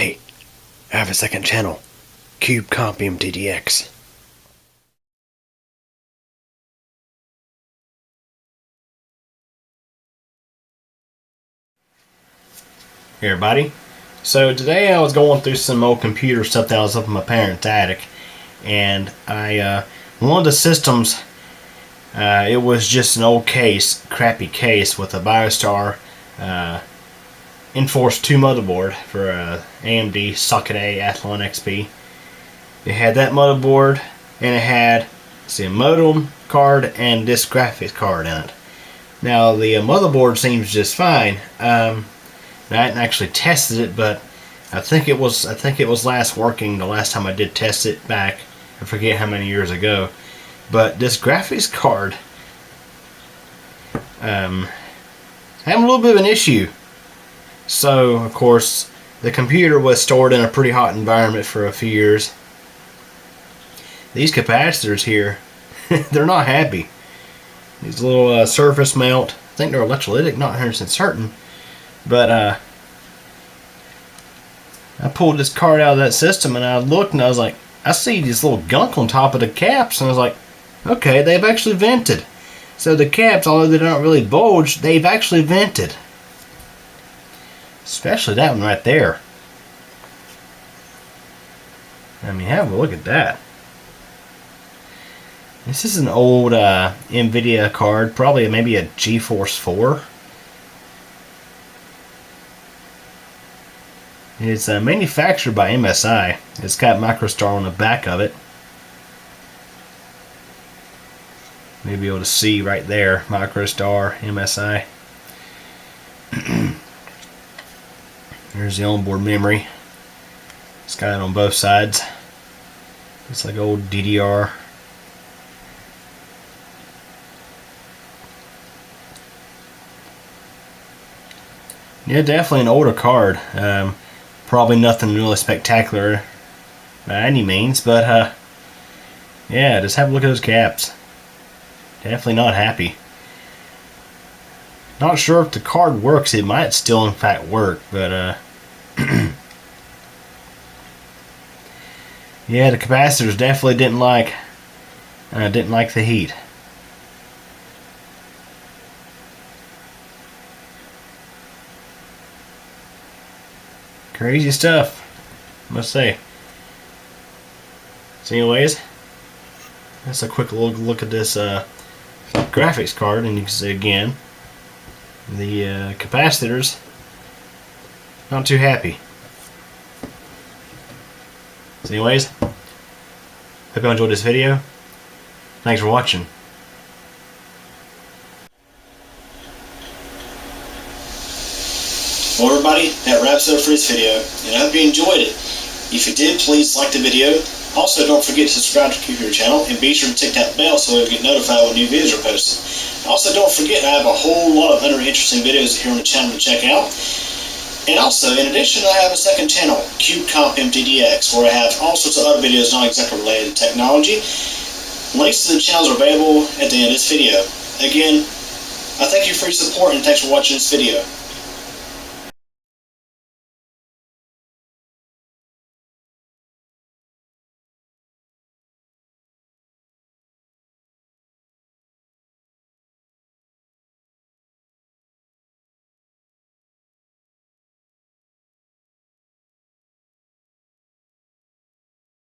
Hey, I have a second channel, Cube Comp MTDX. Hey everybody. So today I was going through some old computer stuff that was up in my parents' attic, and one of the systems, it was just an old case, crappy case with a BioStar Enforce 2 motherboard for AMD Socket A Athlon XP. It had that motherboard, and it had a modem card and this graphics card in it. Now the motherboard seems just fine. I hadn't actually tested it, but I think it was last working the last time I did test it back. I forget how many years ago. But this graphics card having a little bit of an issue. So of course the computer was stored in a pretty hot environment for a few years. These capacitors here, they're not happy. These little surface mount, I think they're electrolytic, not 100% certain. But I pulled this card out of that system and I looked and I was like, I see this little gunk on top of the caps, and I was like, okay, they've actually vented. So the caps, although they don't really bulge, they've actually vented. Especially that one right there. I mean, have a look at that. This is an old NVIDIA card, probably maybe a GeForce4. It's manufactured by MSI. It's got MicroStar on the back of it. Maybe able to see right there, MicroStar, MSI. There's the onboard memory. It's got it on both sides. It's like old DDR. Yeah, definitely an older card. Probably nothing really spectacular by any means, but yeah, just have a look at those caps. Definitely not happy. Not sure if the card works. It might still in fact work, but yeah, the capacitors definitely didn't like the heat. Crazy stuff, I must say. So anyways, that's a quick look at this graphics card, and you can see again the capacitors not too happy. So anyways, hope you enjoyed this video. Thanks for watching. Well everybody, that wraps it up for this video, and I hope you enjoyed it. If you did, please like the video. Also, don't forget to subscribe to the computer channel, and be sure to tick that bell so you'll get notified when new videos are posted. Also, don't forget I have a whole lot of other interesting videos here on the channel to check out. And also, in addition, I have a second channel, Cube Comp MTDX, where I have all sorts of other videos not exactly related to technology. Links to the channels are available at the end of this video. Again, I thank you for your support, and thanks for watching this video.